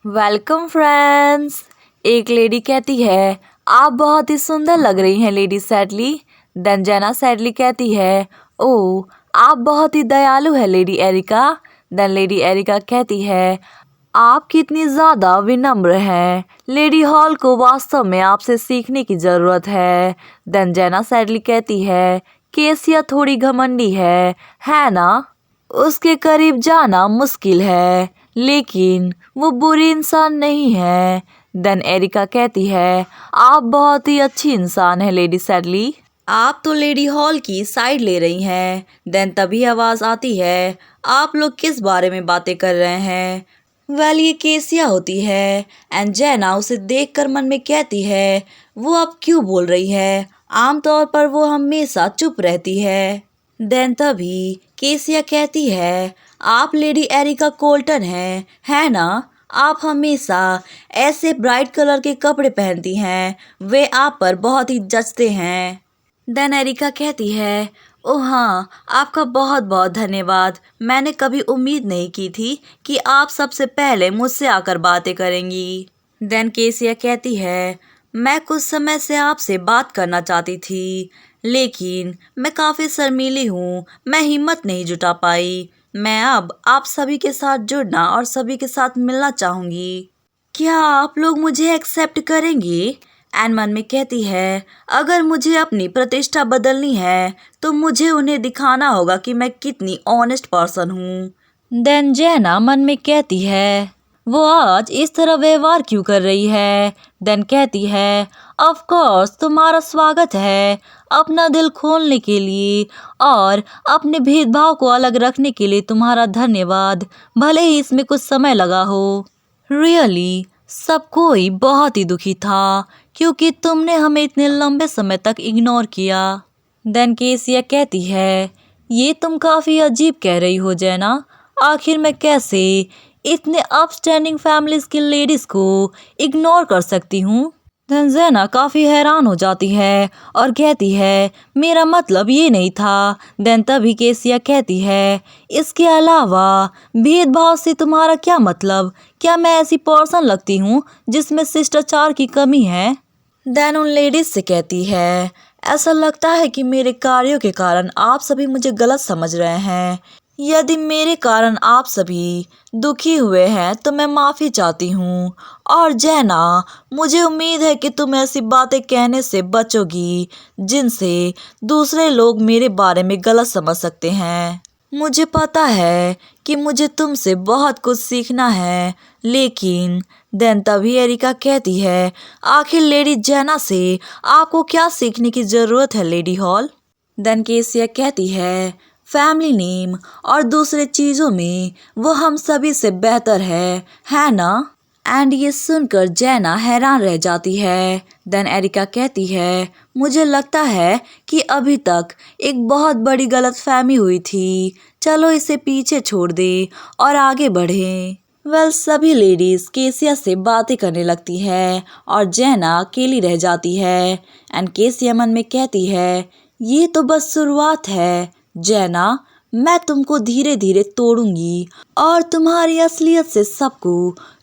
Welcome friends. एक lady कहती है, आप बहुत ही सुंदर लग रही हैं lady Sadley. Then Jenna Sadley कहती है, ओह आप बहुत ही दयालु है lady Erica. Then lady Erica कहती है, आप कितनी ज़्यादा विनम्र हैं। लेडी हॉल को वास्तव में आपसे सीखने की ज़रूरत है। देन जेना सैडली कहती है, केसिया थोड़ी घमंडी है ना। उसके करीब जाना मुश्किल है, लेकिन वो बुरी इंसान नहीं है। देन एरिका कहती है, आप बहुत ही अच्छी इंसान है लेडी सैडली। आप तो लेडी हॉल की साइड ले रही हैं। देन तभी आवाज़ आती है, आप लोग किस बारे में बातें कर रहे हैं। वेल ये केसिया होती है। एंड जेना उसे देखकर मन में कहती है, वो अब क्यों बोल रही है। आमतौर पर वो हमेशा चुप रहती है। देन तभी केसिया कहती है, आप लेडी एरिका कोल्टन है ना। आप हमेशा ऐसे ब्राइट कलर के कपड़े पहनती हैं, वे आप पर बहुत ही जचते हैं। देन एरिका कहती है, ओह हाँ, आपका बहुत बहुत धन्यवाद। मैंने कभी उम्मीद नहीं की थी कि आप सबसे पहले मुझसे आकर बातें करेंगी। देन केसिया कहती है, मैं कुछ समय से आपसे बात करना चाहती थी, लेकिन मैं काफ़ी शर्मीली हूँ, मैं हिम्मत नहीं जुटा पाई। मैं अब आप सभी के साथ जुड़ना और सभी के साथ मिलना चाहूँगी। क्या आप लोग मुझे एक्सेप्ट करेंगे। एन मन में कहती है, अगर मुझे अपनी प्रतिष्ठा बदलनी है तो मुझे उन्हें दिखाना होगा कि मैं कितनी ऑनेस्ट पर्सन हूँ। देन जेना मन में कहती है, वो आज इस तरह व्यवहार क्यों कर रही है। देन कहती है, ऑफ कोर्स तुम्हारा स्वागत है अपना दिल खोलने के लिए और अपने भेदभाव को अलग रखने के लिए तुम्हारा धन्यवाद, भले ही इसमें कुछ समय लगा हो। रियली सब कोई बहुत ही दुखी था क्योंकि तुमने हमें इतने लंबे समय तक इग्नोर किया। देन केसिया कहती है, ये तुम काफ़ी अजीब कह रही हो जेना। आखिर मैं कैसे इतने अपस्टैंडिंग फैमिलीज की लेडीज़ को इग्नोर कर सकती हूँ। देन जेना काफ़ी हैरान हो जाती है और कहती है, मेरा मतलब ये नहीं था। देन तभी केसिया कहती है, इसके अलावा भेदभाव से तुम्हारा क्या मतलब। क्या मैं ऐसी पर्सन लगती हूँ जिसमें शिष्टाचार की कमी है। देन उन लेडीज से कहती है, ऐसा लगता है कि मेरे कार्यों के कारण आप सभी मुझे गलत समझ रहे हैं। यदि मेरे कारण आप सभी दुखी हुए हैं तो मैं माफ़ी चाहती हूँ। और जेना, मुझे उम्मीद है कि तुम ऐसी बातें कहने से बचोगी जिनसे दूसरे लोग मेरे बारे में गलत समझ सकते हैं। मुझे पता है कि मुझे तुमसे बहुत कुछ सीखना है, लेकिन देन तभी एरिका कहती है, आखिर लेडी जेना से आपको क्या सीखने की ज़रूरत है लेडी हॉल। देन केसिया कहती है, फैमिली नेम और दूसरे चीज़ों में वो हम सभी से बेहतर है ना। एंड ये सुनकर जेना हैरान रह जाती है। देन एरिका कहती है, मुझे लगता है कि अभी तक एक बहुत बड़ी गलतफहमी हुई थी, चलो इसे पीछे छोड़ दे और आगे बढ़ें। वेल सभी लेडीज़ केसिया से बातें करने लगती है और जेना अकेली रह जाती है। एंड केसिया मन में कहती है, ये तो बस शुरुआत है जेना, मैं तुमको धीरे धीरे तोड़ूंगी और तुम्हारी असलियत से सबको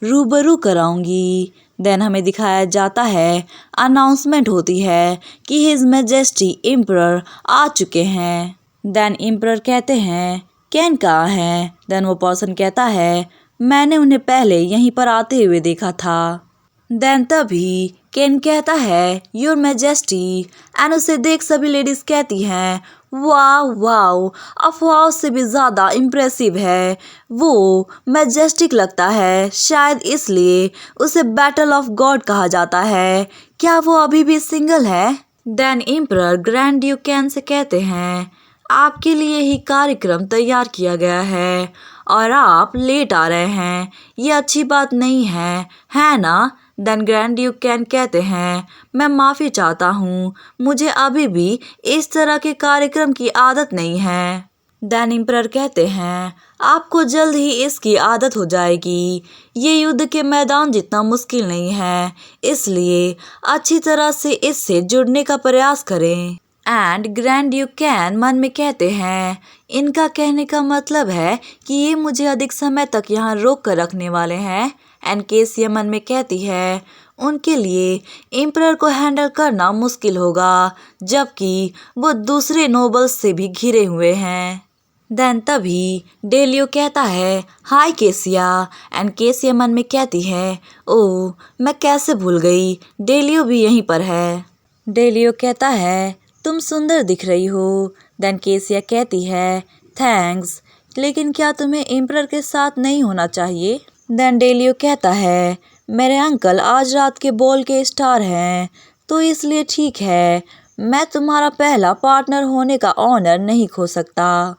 रूबरू कराऊंगी। देन हमें दिखाया जाता है, अनाउंसमेंट होती है कि हिज मैजेस्टी एम्परर आ चुके हैं। देन एम्परर कहते हैं, कैन कहाँ है। देन वो पर्सन कहता है, मैंने उन्हें पहले यहीं पर आते हुए देखा था। देन तभी केन कहता है, योर मैजेस्टी। एंड उसे देख सभी लेडीज कहती हैं, वाओ वाओ, अफवाह से भी ज़्यादा इम्प्रेसिव है। वो मैजेस्टिक लगता है, शायद इसलिए उसे बैटल ऑफ गॉड कहा जाता है। क्या वो अभी भी सिंगल है। देन एम्परर ग्रैंड ड्यूक केन से कहते हैं, आपके लिए ही कार्यक्रम तैयार किया गया है और आप लेट आ रहे हैं, ये अच्छी बात नहीं है ना। देन ग्रैंड ड्यूक केन कहते हैं, मैं माफ़ी चाहता हूँ, मुझे अभी भी इस तरह के कार्यक्रम की आदत नहीं है। देन एम्परर कहते हैं, आपको जल्द ही इसकी आदत हो जाएगी। ये युद्ध के मैदान जितना मुश्किल नहीं है, इसलिए अच्छी तरह से इससे जुड़ने का प्रयास करें। एंड ग्रैंड ड्यूक केन मन में कहते हैं, इनका कहने का मतलब है कि ये मुझे अधिक समय तक यहाँ रोक कर रखने वाले हैं। एंड केसिया मन में कहती है उनके लिए एम्परर को हैंडल करना मुश्किल होगा जबकि वो दूसरे नोबल्स से भी घिरे हुए हैं। देन तभी डेलियो कहता है हाय केसिया एंड केसिया मन में कहती है ओह मैं कैसे भूल गई, डेलियो भी यहीं पर है। डेलियो कहता है तुम सुंदर दिख रही हो। देन केसिया कहती है थैंक्स, लेकिन क्या तुम्हें एम्परर के साथ नहीं होना चाहिए। देन डेलियो कहता है मेरे अंकल आज रात के बॉल के स्टार हैं तो इसलिए ठीक है, मैं तुम्हारा पहला पार्टनर होने का ऑनर नहीं खो सकता।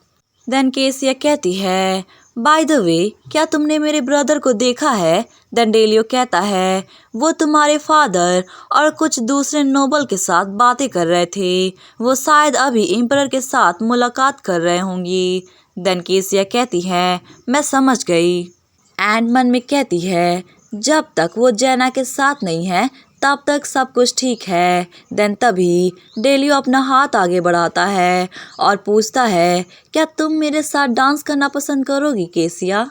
देन केसिया कहती है बाय द वे क्या तुमने मेरे ब्रदर को देखा है। देन डेलियो कहता है वो तुम्हारे फादर और कुछ दूसरे नोबल के साथ बातें कर रहे थे, वो शायद अभी एम्परर के साथ मुलाकात कर रहे होंगी। देन केसिया कहती है मैं समझ गई एंड मन में कहती है जब तक वो जेना के साथ नहीं है तब तक सब कुछ ठीक है। देन तभी डेलियो अपना हाथ आगे बढ़ाता है और पूछता है क्या तुम मेरे साथ डांस करना पसंद करोगी केसिया।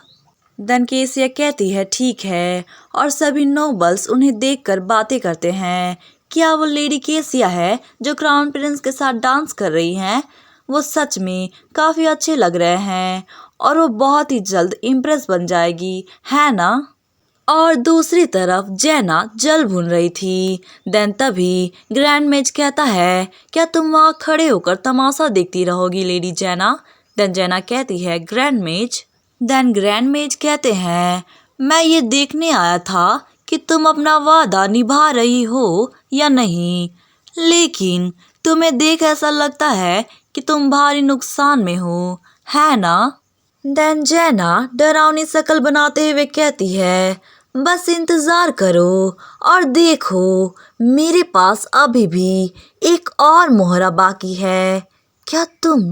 देन केसिया कहती है ठीक है और सभी नोबल्स उन्हें देखकर बातें करते हैं। क्या वो लेडी केसिया है जो क्राउन प्रिंस के साथ डांस कर रही हैं। वो सच में काफ़ी अच्छे लग रहे हैं और वो बहुत ही जल्द इम्प्रेस बन जाएगी, है ना। और दूसरी तरफ जेना जल भून रही थी। देन तभी ग्रैंड मेज कहता है क्या तुम वहाँ खड़े होकर तमाशा देखती रहोगी लेडी जेना। देन जेना कहती है ग्रैंड मेज। देन ग्रैंड मेज कहते हैं मैं ये देखने आया था कि तुम अपना वादा निभा रही हो या नहीं, लेकिन तुम्हें देख ऐसा लगता है कि तुम भारी नुकसान में हो, है ना। देन जेना डरावनी शक्ल बनाते हुए कहती है बस इंतजार करो और देखो मेरे पास अभी भी एक और मोहरा बाकी है, क्या तुम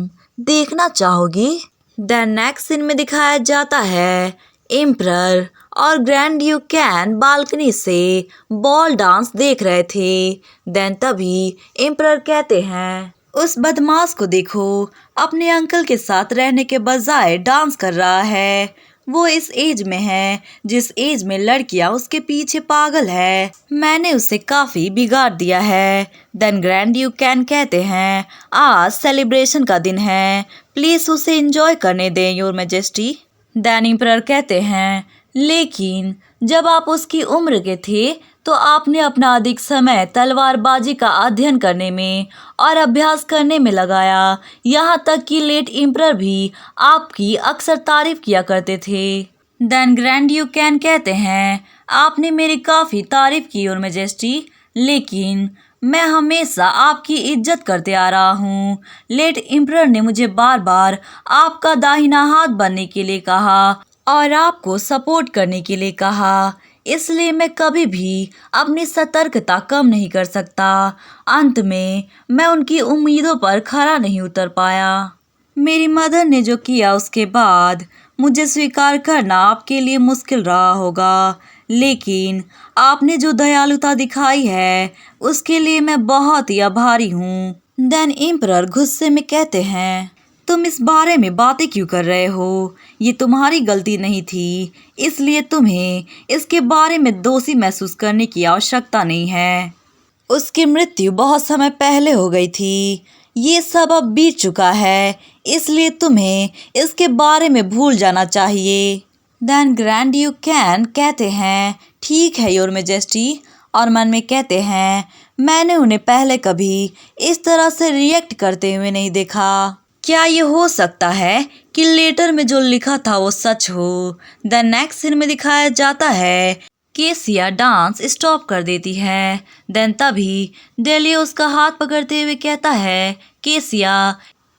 देखना चाहोगी। देन नेक्स्ट सीन में दिखाया जाता है एम्परर और ग्रैंड ड्यूकैन बालकनी से बॉल डांस देख रहे थे। देन तभी एम्परर कहते हैं उस बदमाश को देखो, अपने अंकल के साथ रहने के बजाय डांस कर रहा है। वो इस एज में है जिस एज में लड़कियां उसके पीछे पागल है। मैंने उसे काफी बिगाड़ दिया है। देन ग्रैंड ड्यूकैन कहते हैं आज सेलिब्रेशन का दिन है, प्लीज उसे एंजॉय करने दें योर मैजेस्टी। देन एम्परर कहते हैं लेकिन जब आप उसकी उम्र के थे तो आपने अपना अधिक समय तलवारबाजी का अध्ययन करने में और अभ्यास करने में लगाया, यहाँ तक कि लेट एम्परर भी आपकी अक्सर तारीफ किया करते थे। देन ग्रैंड ड्यूकैन कहते हैं आपने मेरी काफ़ी तारीफ की योर मैजेस्टी, लेकिन मैं हमेशा आपकी इज्जत करते आ रहा हूँ। लेट एम्परर ने मुझे बार बार आपका दाहिना हाथ बनने के लिए कहा और आपको सपोर्ट करने के लिए कहा, इसलिए मैं कभी भी अपनी सतर्कता कम नहीं कर सकता। अंत में मैं उनकी उम्मीदों पर खरा नहीं उतर पाया। मेरी मदर ने जो किया उसके बाद मुझे स्वीकार करना आपके लिए मुश्किल रहा होगा, लेकिन आपने जो दयालुता दिखाई है उसके लिए मैं बहुत ही आभारी हूँ। देन एम्परर गुस्से में कहते हैं तुम इस बारे में बातें क्यों कर रहे हो, ये तुम्हारी गलती नहीं थी, इसलिए तुम्हें इसके बारे में दोषी महसूस करने की आवश्यकता नहीं है। उसकी मृत्यु बहुत समय पहले हो गई थी, ये सब अब बीत चुका है, इसलिए तुम्हें इसके बारे में भूल जाना चाहिए। देन ग्रैंड ड्यूकैन कहते हैं ठीक है योर मैजेस्टी, और मन में कहते हैं मैंने उन्हें पहले कभी इस तरह से रिएक्ट करते हुए नहीं देखा। क्या ये हो सकता है कि लेटर में जो लिखा था वो सच हो। द नेक्स्ट सीन में दिखाया जाता है केसिया डांस स्टॉप कर देती है। देन तभी डेलियो उसका हाथ पकड़ते हुए कहता है केसिया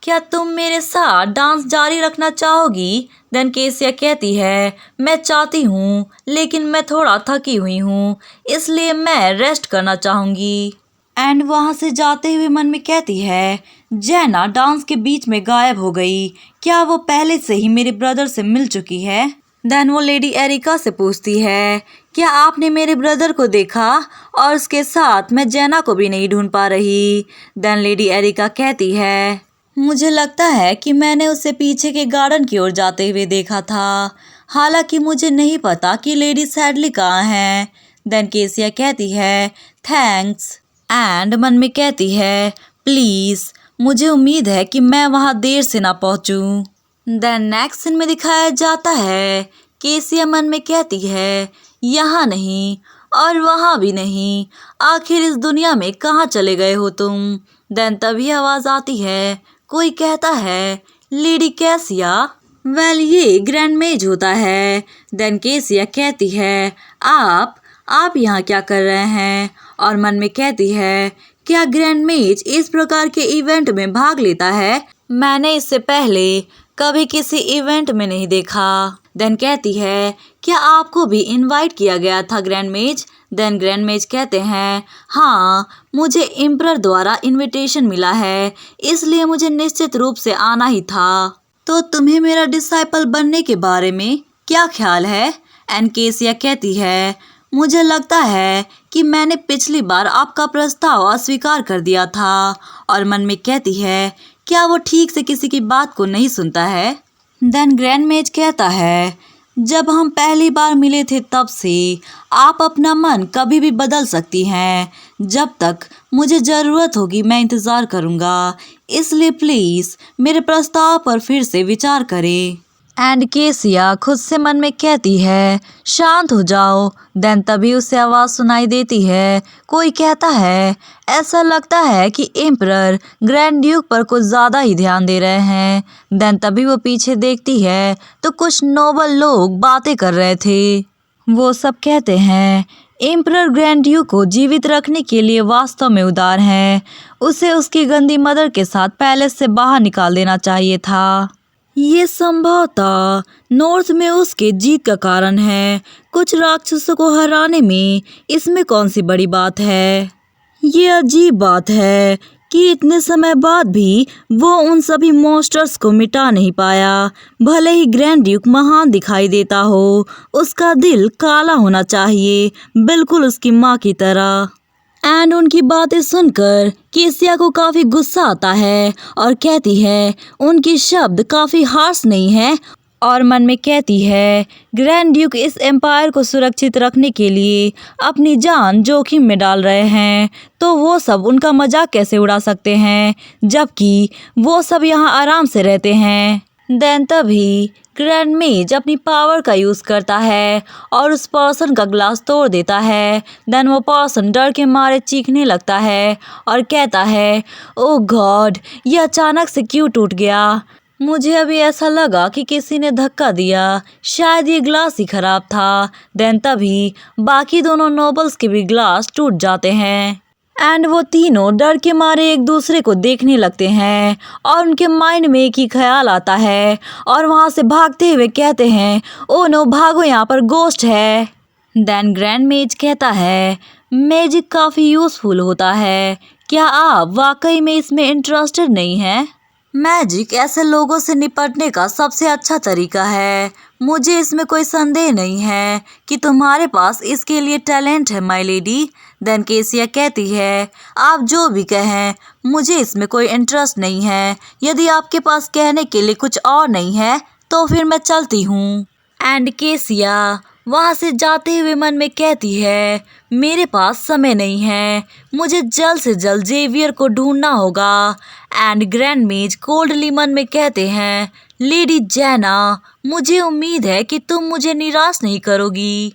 क्या तुम मेरे साथ डांस जारी रखना चाहोगी। देन केसिया कहती है मैं चाहती हूँ, लेकिन मैं थोड़ा थकी हुई हूँ, इसलिए मैं रेस्ट करना चाहूँगी। एंड वहाँ से जाते हुए मन में कहती है जेना डांस के बीच में गायब हो गई, क्या वो पहले से ही मेरे ब्रदर से मिल चुकी है। देन वो लेडी एरिका से पूछती है क्या आपने मेरे ब्रदर को देखा, और उसके साथ मैं जेना को भी नहीं ढूंढ पा रही। देन लेडी एरिका कहती है मुझे लगता है कि मैंने उसे पीछे के गार्डन की ओर जाते हुए देखा था। हालांकि मुझे नहीं पता कि लेडी सैडली कहाँ है। देन केसिया कहती है थैंक्स एंड मन में कहती है प्लीज मुझे उम्मीद है कि मैं वहाँ देर से ना पहुँचूँ। देन नेक्स्ट सीन में दिखाया जाता है केसिया मन में कहती है यहाँ नहीं और वहाँ भी नहीं, आखिर इस दुनिया में कहाँ चले गए हो तुम। देन तभी आवाज आती है, कोई कहता है लेडी केसिया। वेल ये ग्रैंड मेज होता है। देन केसिया कहती है आप यहाँ क्या कर रहे हैं, और मन में कहती है क्या ग्रैंड मेज इस प्रकार के इवेंट में भाग लेता है, मैंने इससे पहले कभी किसी इवेंट में नहीं देखा। देन कहती है क्या आपको भी इनवाइट किया गया था ग्रैंड मेज। देन ग्रैंड मेज कहते हैं हाँ मुझे एम्परर द्वारा इनविटेशन मिला है, इसलिए मुझे निश्चित रूप से आना ही था। तो तुम्हें मेरा डिसाइपल बनने के बारे में क्या ख्याल है। एंड केसिया कहती है मुझे लगता है कि मैंने पिछली बार आपका प्रस्ताव अस्वीकार कर दिया था, और मन में कहती है क्या वो ठीक से किसी की बात को नहीं सुनता है। देन ग्रैंड मेज कहता है जब हम पहली बार मिले थे तब से आप अपना मन कभी भी बदल सकती हैं, जब तक मुझे ज़रूरत होगी मैं इंतज़ार करूँगा, इसलिए प्लीज़ मेरे प्रस्ताव पर फिर से विचार करें। एंड केसिया खुद से मन में कहती है शांत हो जाओ। देन तभी उसे आवाज़ सुनाई देती है, कोई कहता है ऐसा लगता है कि एम्परर ग्रैंड ड्यूक पर कुछ ज़्यादा ही ध्यान दे रहे हैं। देन तभी वो पीछे देखती है तो कुछ नोबल लोग बातें कर रहे थे। वो सब कहते हैं एम्परर ग्रैंड ड्यूक को जीवित रखने के लिए वास्तव में उदार हैं, उसे उसकी गंदी मदर के साथ पैलेस से बाहर निकाल देना चाहिए था। ये संभवतः नॉर्थ में उसके जीत का कारण है, कुछ राक्षसों को हराने में इसमें कौन सी बड़ी बात है। ये अजीब बात है कि इतने समय बाद भी वो उन सभी मॉन्स्टर्स को मिटा नहीं पाया। भले ही ग्रैंड ड्यूक महान दिखाई देता हो, उसका दिल काला होना चाहिए, बिल्कुल उसकी माँ की तरह। एंड उनकी बातें सुनकर केसिया को काफ़ी गुस्सा आता है और कहती है उनकी शब्द काफ़ी हार्श नहीं है, और मन में कहती है ग्रैंड ड्यूक इस एम्पायर को सुरक्षित रखने के लिए अपनी जान जोखिम में डाल रहे हैं, तो वो सब उनका मजाक कैसे उड़ा सकते हैं जबकि वो सब यहाँ आराम से रहते हैं। देन तभी ग्रैंड मेज अपनी पावर का यूज़ करता है और उस पर्सन का ग्लास तोड़ देता है। देन वो पर्सन डर के मारे चीखने लगता है और कहता है ओह गॉड ये अचानक से क्यों टूट गया, मुझे अभी ऐसा लगा कि किसी ने धक्का दिया, शायद ये ग्लास ही खराब था। देन तभी बाकी दोनों नोबल्स के भी ग्लास टूट जाते हैं एंड वो तीनों डर के मारे एक दूसरे को देखने लगते हैं और उनके माइंड में एक ही ख्याल आता है और वहाँ से भागते हुए कहते हैं ओ नो भागो यहाँ पर गोस्ट है। देन ग्रैंड मेज कहता है मैजिक काफ़ी यूज़फुल होता है, क्या आप वाकई में इसमें इंटरेस्टेड नहीं हैं। मैजिक ऐसे लोगों से निपटने का सबसे अच्छा तरीका है, मुझे इसमें कोई संदेह नहीं है कि तुम्हारे पास इसके लिए टैलेंट है माय लेडी। देन केसिया कहती है आप जो भी कहें मुझे इसमें कोई इंटरेस्ट नहीं है, यदि आपके पास कहने के लिए कुछ और नहीं है तो फिर मैं चलती हूँ। एंड केसिया वहाँ से जाते हुए मन में कहती है मेरे पास समय नहीं है, मुझे जल्द से जल्द जेवियर को ढूंढना होगा। एंड ग्रैंड मेज कोल्डली मन में कहते हैं लेडी जैना मुझे उम्मीद है कि तुम मुझे निराश नहीं करोगी।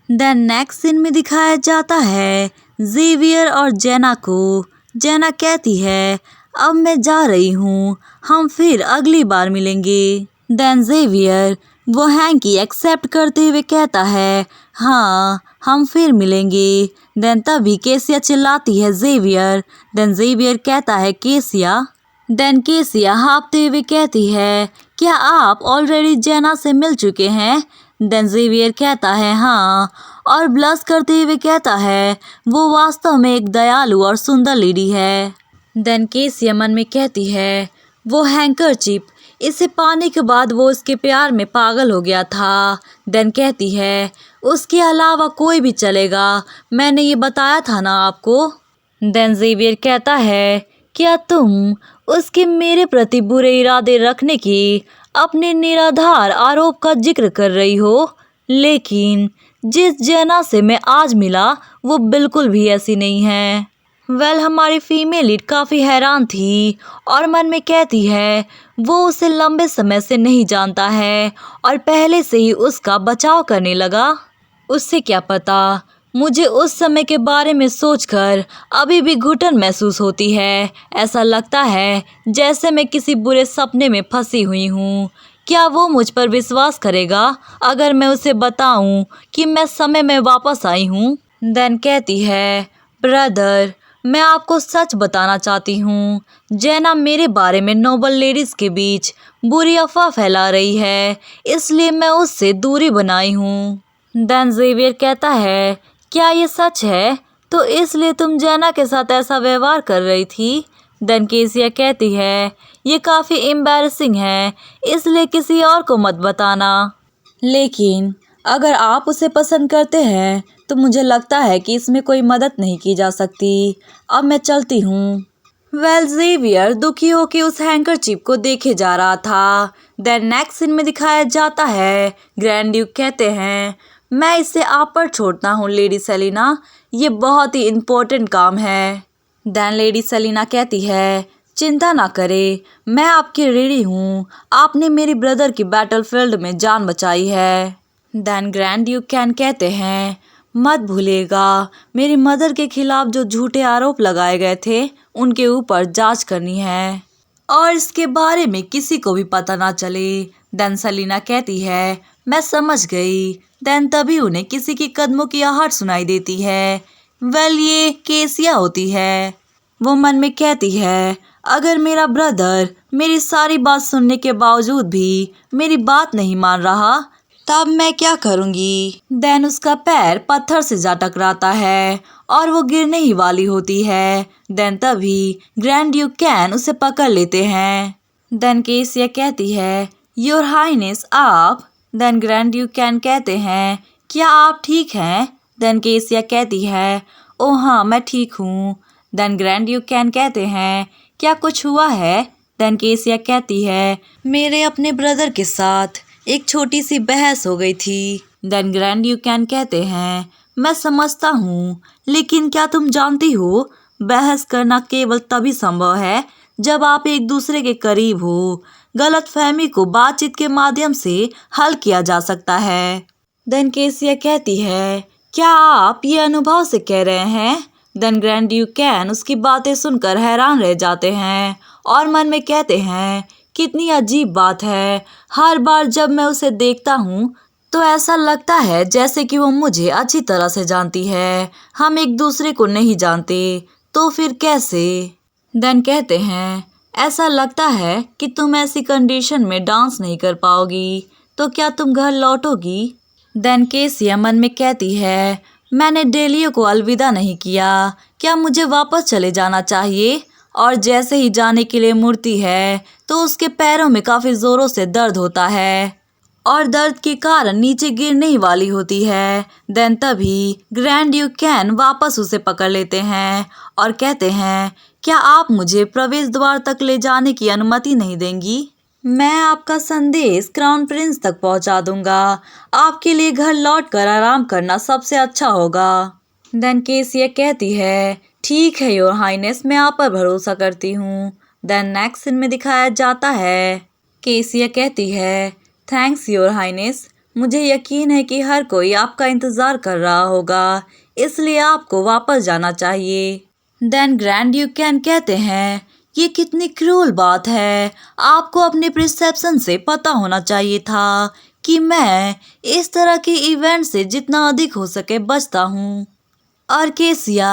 देन नेक्स्ट सीन में दिखाया जाता है जेवियर और जैना को। जैना कहती है अब मैं जा रही हूँ, हम फिर अगली बार मिलेंगे। देन जेवियर वो हैंकी एक्सेप्ट करते हुए कहता है हाँ हम फिर मिलेंगे। देन तभी केसिया चिल्लाती है जेवियर। देन जेवियर कहता है केसिया। देन केसिया हाँफते हुए कहती है क्या आप ऑलरेडी जैना से मिल चुके हैं। देन जेवियर कहता है हाँ, और ब्लश करते हुए कहता है वो वास्तव में एक दयालु और सुंदर लेडी है। देन केसिया मन में कहती है वो हैंकरचिप, इसे पाने के बाद वो इसके प्यार में पागल हो गया था। देन कहती है उसके अलावा कोई भी चलेगा, मैंने ये बताया था ना आपको। देन जेवियर कहता है क्या तुम उसके मेरे प्रति बुरे इरादे रखने की अपने निराधार आरोप का जिक्र कर रही हो, लेकिन जिस जेना से मैं आज मिला वो बिल्कुल भी ऐसी नहीं है। हमारी फीमेल लीड काफ़ी हैरान थी और मन में कहती है वो उसे लंबे समय से नहीं जानता है और पहले से ही उसका बचाव करने लगा। उससे क्या पता, मुझे उस समय के बारे में सोचकर अभी भी घुटन महसूस होती है। ऐसा लगता है जैसे मैं किसी बुरे सपने में फंसी हुई हूँ। क्या वो मुझ पर विश्वास करेगा अगर मैं उसे बताऊं कि मैं समय में वापस आई हूँ? देन कहती है, ब्रदर, मैं आपको सच बताना चाहती हूँ। जैना मेरे बारे में नोबल लेडीज़ के बीच बुरी अफवाह फैला रही है, इसलिए मैं उससे दूरी बनाई हूँ। देन जेवियर कहता है, क्या ये सच है? तो इसलिए तुम जैना के साथ ऐसा व्यवहार कर रही थी? देन केसिया कहती है, ये काफ़ी एम्बैरेसिंग है, इसलिए किसी और को मत बताना। लेकिन अगर आप उसे पसंद करते हैं तो मुझे लगता है कि इसमें कोई मदद नहीं की जा सकती। अब मैं चलती हूँ। जेवियर दुखी होकर उस हैंकरचीफ को देखे जा रहा था। देन नेक्स्ट सीन में दिखाया जाता है, ग्रैंड ड्यूक कहते हैं, मैं इसे आप पर छोड़ता हूँ लेडी सेलिना, ये बहुत ही इम्पोर्टेंट काम है। देन लेडी सेलिना कहती है, चिंता ना करे, मैं आपकी रेडी हूँ, आपने मेरी ब्रदर की बैटलफील्ड में जान बचाई है। देन ग्रैंड ड्यूक कैन कहते हैं, मत भूलिएगा मेरी मदर के खिलाफ जो झूठे आरोप लगाए गए थे उनके ऊपर जांच करनी है और इसके बारे में किसी को भी पता ना चले। देन सेलिना कहती है, मैं समझ गई। देन तभी उन्हें किसी की कदमों की आहट सुनाई देती है। ये केसिया होती है। वो मन में कहती है, अगर मेरा ब्रदर मेरी सारी बात सुनने के बावजूद भी मेरी बात नहीं मान रहा तब मैं क्या करूँगी। देन उसका पैर पत्थर से जा टकराता है और वो गिरने ही वाली होती है। देन तभी ग्रैंड ड्यूक कैन उसे पकड़ लेते हैं। देन केसिया कहती है, योर हाइनेस आप। देन ग्रैंड ड्यूक कैन कहते हैं, क्या आप ठीक हैं? देन केसिया कहती है, ओह हाँ मैं ठीक हूँ। देन ग्रैंड ड्यूक कैन कहते हैं, क्या कुछ हुआ है? देन केसिया कहती है, मेरे अपने ब्रदर के साथ एक छोटी सी बहस हो गई थी। देन ग्रैंड ड्यूक कैन कहते हैं, मैं समझता हूँ, लेकिन क्या तुम जानती हो बहस करना केवल तभी संभव है जब आप एक दूसरे के करीब हो। गलतफहमी को बातचीत के माध्यम से हल किया जा सकता है। देन केसिया कहती है, क्या आप ये अनुभव से कह रहे हैं? देन ग्रैंड ड्यूक कैन उसकी बातें सुनकर हैरान रह जाते हैं और मन में कहते हैं, कितनी अजीब बात है, हर बार जब मैं उसे देखता हूँ तो ऐसा लगता है जैसे कि वो मुझे अच्छी तरह से जानती है। हम एक दूसरे को नहीं जानते तो फिर कैसे? देन कहते हैं, ऐसा लगता है कि तुम ऐसी कंडीशन में डांस नहीं कर पाओगी, तो क्या तुम घर लौटोगी? देन केसिया मन में कहती है, मैंने डेलियो को अलविदा नहीं किया, क्या मुझे वापस चले जाना चाहिए? और जैसे ही जाने के लिए मुड़ती है तो उसके पैरों में काफ़ी ज़ोरों से दर्द होता है और दर्द के कारण नीचे गिरने ही वाली होती है। देन तभी ग्रैंड ड्यूक कैन वापस उसे पकड़ लेते हैं और कहते हैं, क्या आप मुझे प्रवेश द्वार तक ले जाने की अनुमति नहीं देंगी? मैं आपका संदेश क्राउन प्रिंस तक पहुंचा दूंगा। आपके लिए घर लौटकर आराम करना सबसे अच्छा होगा। देन केसिया कहती है, ठीक है योर हाइनेस, मैं आप पर भरोसा करती हूँ। देन नेक्स्ट सीन में दिखाया जाता है, केसिया कहती है, थैंक्स योर हाइनेस, मुझे यकीन है कि हर कोई आपका इंतज़ार कर रहा होगा, इसलिए आपको वापस जाना चाहिए। देन ग्रैंड ड्यूक कैन कहते हैं, ये कितनी क्रूर बात है, आपको अपने प्रिसेप्शन से पता होना चाहिए था कि मैं इस तरह के इवेंट से जितना अधिक हो सके बचता हूँ। और केसिया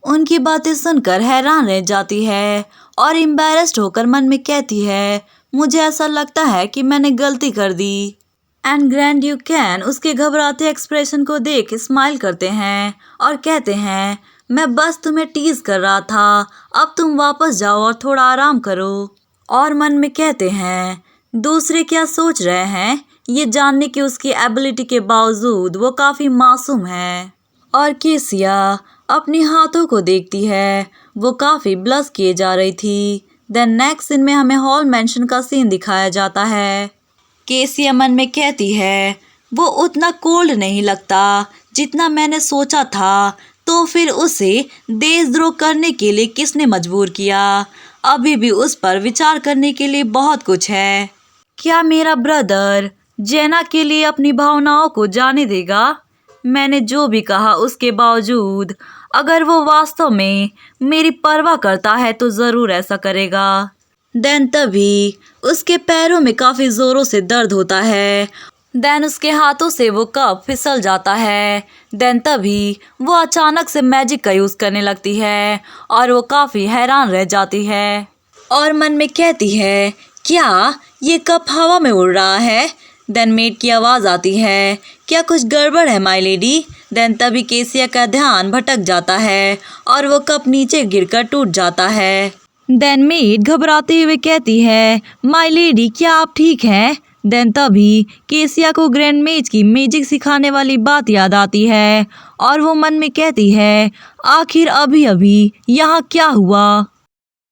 उनकी बातें सुनकर हैरान रह जाती है और एम्बैरेस्ड होकर मन में कहती है, मुझे ऐसा लगता है कि मैंने गलती कर दी। एंड ग्रैंड ड्यूक कैन उसके घबराते एक्सप्रेशन को देख स्माइल करते हैं और कहते हैं, मैं बस तुम्हें टीज कर रहा था, अब तुम वापस जाओ और थोड़ा आराम करो। और मन में कहते हैं, दूसरे क्या सोच रहे हैं ये जानने की उसकी एबिलिटी के बावजूद वो काफ़ी मासूम है। और केसिया अपने हाथों को देखती है, वो काफ़ी ब्लश किए जा रही थी। देन नेक्स्ट सीन में हमें हॉल मेंशन का सीन दिखाया जाता है। केसिया मन में कहती है, वो उतना कोल्ड नहीं लगता जितना मैंने सोचा था। तो फिर उसे देशद्रोह करने के लिए किसने मजबूर किया? अभी भी उस पर विचार करने के लिए बहुत कुछ है। क्या मेरा ब्रदर जेना के लिए अपनी भावनाओं को जाने देगा? मैंने जो भी कहा उसके बावजूद अगर वो वास्तव में मेरी परवाह करता है तो ज़रूर ऐसा करेगा। देन तभी उसके पैरों में काफ़ी ज़ोरों से दर्द होता है। देन उसके हाथों से वो कप फिसल जाता है। देन तभी वो अचानक से मैजिक का यूज़ करने लगती है और वो काफ़ी हैरान रह जाती है और मन में कहती है, क्या ये कप हवा में उड़ रहा है? देन मेड की आवाज़ आती है, क्या कुछ गड़बड़ है माय लेडी? देन तभी केसिया का ध्यान भटक जाता है और वो कप नीचे गिरकर टूट जाता है। देन मेड घबराते हुए कहती है, माय लेडी क्या आप ठीक हैं? देन तभी केसिया को ग्रैंड मेज की मैजिक सिखाने वाली बात याद आती है और वो मन में कहती है, आखिर अभी अभी यहाँ क्या हुआ?